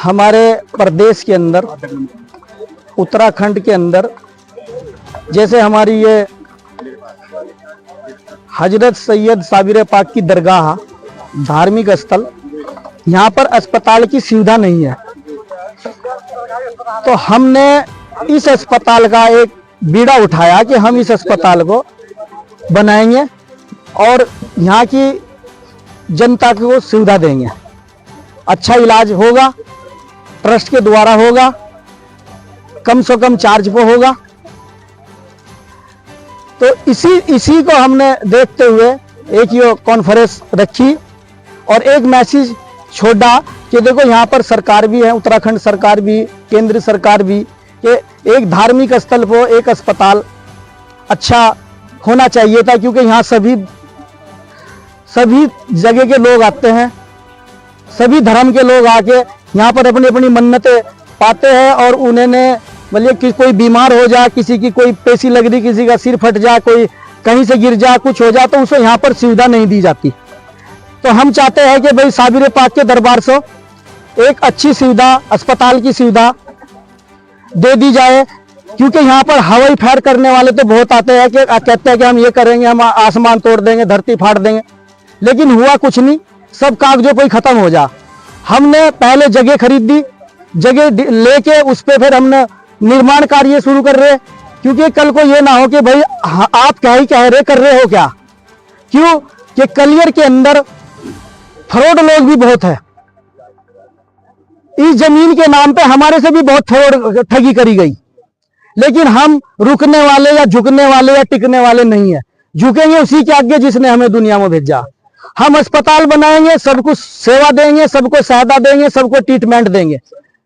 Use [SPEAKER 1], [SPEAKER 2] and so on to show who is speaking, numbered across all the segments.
[SPEAKER 1] हमारे प्रदेश के अंदर, उत्तराखंड के अंदर, जैसे हमारी ये हजरत सैयद साबिर पाक की दरगाह धार्मिक स्थल, यहाँ पर अस्पताल की सुविधा नहीं है। तो हमने इस अस्पताल का एक बीड़ा उठाया कि हम इस अस्पताल को बनाएंगे और यहाँ की जनता को सुविधा देंगे। अच्छा इलाज होगा, ट्रस्ट के द्वारा होगा, कम से कम चार्ज पे होगा। तो इसी को हमने देखते हुए एक ये कॉन्फ्रेंस रखी और एक मैसेज छोड़ा कि देखो यहाँ पर सरकार भी है, उत्तराखंड सरकार भी, केंद्र सरकार भी, कि एक धार्मिक स्थल पर एक अस्पताल अच्छा होना चाहिए था, क्योंकि यहाँ सभी जगह के लोग आते हैं, सभी धर्म के लोग आके यहाँ पर अपनी अपनी मन्नतें पाते हैं और उन्हें मतलब कि कोई बीमार हो जाए, किसी की कोई पेशी लग रही, किसी का सिर फट जाए, कोई कहीं से गिर जाए, कुछ हो जाए, तो उसे यहाँ पर सुविधा नहीं दी जाती। तो हम चाहते हैं कि भाई साबिर पाक के दरबार से एक अच्छी सुविधा, अस्पताल की सुविधा दे दी जाए, क्योंकि यहाँ पर हवाई फायर करने वाले तो बहुत आते हैं कि कहते हैं कि हम ये करेंगे, हम आसमान तोड़ देंगे, धरती फाड़ देंगे, लेकिन हुआ कुछ नहीं, सब कागजों पर ही खत्म हो जा। हमने पहले जगह खरीदी, जगह लेके उस पर फिर हमने निर्माण कार्य शुरू कर रहे, क्योंकि कल को ये ना हो कि भाई आप क्या ही कह रहे कर रहे हो क्या। क्यों कि कलियर के अंदर फ्रॉड लोग भी बहुत है। इस जमीन के नाम पे हमारे से भी बहुत फ्रॉड ठगी करी गई, लेकिन हम रुकने वाले या झुकने वाले या टिकने वाले नहीं है। झुकेंगे उसी के आगे जिसने हमें दुनिया में भेजा। हम अस्पताल बनाएंगे, सबको सेवा देंगे, सबको सहायता देंगे, सबको ट्रीटमेंट देंगे।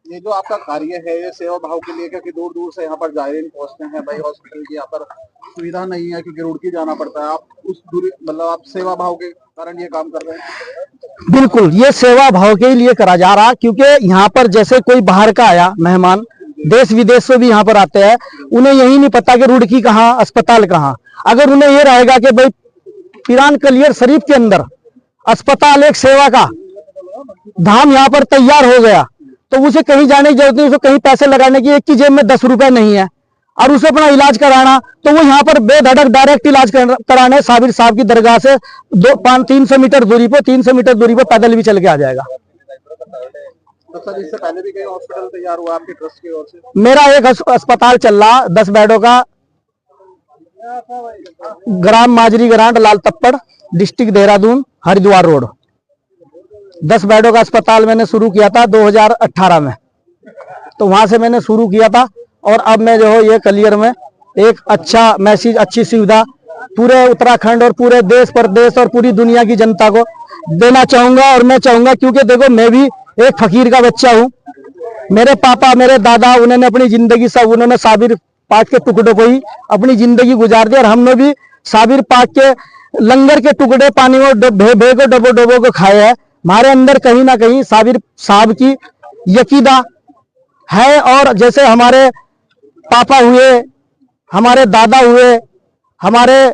[SPEAKER 2] ये जो आपका कार्य है ये सेवा भाव के लिए, क्योंकि दूर दूर से यहाँ पर जायरीन पहुंचते हैं, भाई हॉस्पिटल की यहाँ पर सुविधा नहीं है क्योंकि रुड़की जाना पड़ता है, आप उस दूरी मतलब आप सेवा भाव के कारण ये काम कर रहे हैं?
[SPEAKER 1] बिल्कुल, ये सेवा भाव के लिए करा जा रहा, क्योंकि यहाँ पर जैसे कोई बाहर का आया मेहमान, देश विदेश से भी यहाँ पर आते हैं, उन्हें यही नहीं पता कि रुड़की कहाँ, अस्पताल कहाँ। अगर उन्हें ये रहेगा कि भाई पिरान कलियर शरीफ के अंदर अस्पताल एक सेवा का धाम यहाँ पर तैयार हो गया, तो उसे कहीं जाने की जरूरत नहीं, उसे कहीं पैसे लगाने की, एक की जेब में 10 रुपए नहीं है और उसे अपना इलाज कराना, तो वो यहाँ पर बेधड़क डायरेक्ट इलाज कराने साबिर साहब की दरगाह से 300 मीटर दूरी पर, 300 मीटर दूरी पर पैदल भी चल के आ जाएगा।
[SPEAKER 2] तो सर इससे पहले भी कई हॉस्पिटल तैयार हुआ आपके ट्रस्ट की ओर से?
[SPEAKER 1] मेरा एक अस्पताल चल रहा 10 बेडों का, ग्राम माजरी ग्रांट, लाल तप्पड़, डिस्ट्रिक्ट देहरादून, हरिद्वार रोड। 10 बेडों का अस्पताल मैंने शुरू किया था 2018 में, तो वहां से मैंने शुरू किया था। और अब मैं जो है ये कलियर में एक अच्छा मैसेज, अच्छी सुविधा पूरे उत्तराखंड और पूरे देश प्रदेश और पूरी दुनिया की जनता को देना चाहूंगा। और मैं चाहूंगा, क्योंकि देखो मैं भी एक फकीर का बच्चा हूँ, मेरे पापा, मेरे दादा, उन्होंने अपनी जिंदगी सब उन्होंने साबिर पाक के टुकड़ों को ही अपनी जिंदगी गुजार दी, और हमने भी साबिर पाक के लंगर के टुकड़े पानी में भे को डबो को खाए हैं। हमारे अंदर कहीं ना कहीं साबिर साहब की यकीदा है, और जैसे हमारे पापा हुए, हमारे दादा हुए, हमारे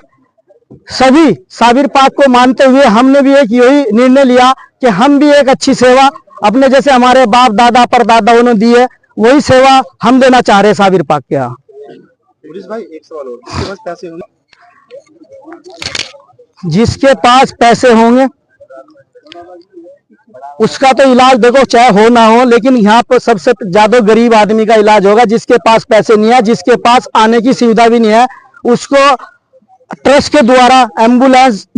[SPEAKER 1] सभी साबिर पाक को मानते हुए हमने भी एक यही निर्णय लिया कि हम भी एक अच्छी सेवा अपने जैसे हमारे बाप दादा परदादा उन्होंने दी है, वही सेवा हम देना चाह रहे हैं साबिर पाक के यहाँ।
[SPEAKER 2] भाई एक सवाल और, जिसके पास पैसे होंगे,
[SPEAKER 1] जिसके पास पैसे होंगे उसका तो इलाज देखो चाहे हो ना हो, लेकिन यहाँ पर सबसे ज्यादा गरीब आदमी का इलाज होगा। जिसके पास पैसे नहीं है, जिसके पास आने की सुविधा भी नहीं है, उसको ट्रस्ट के द्वारा एम्बुलेंस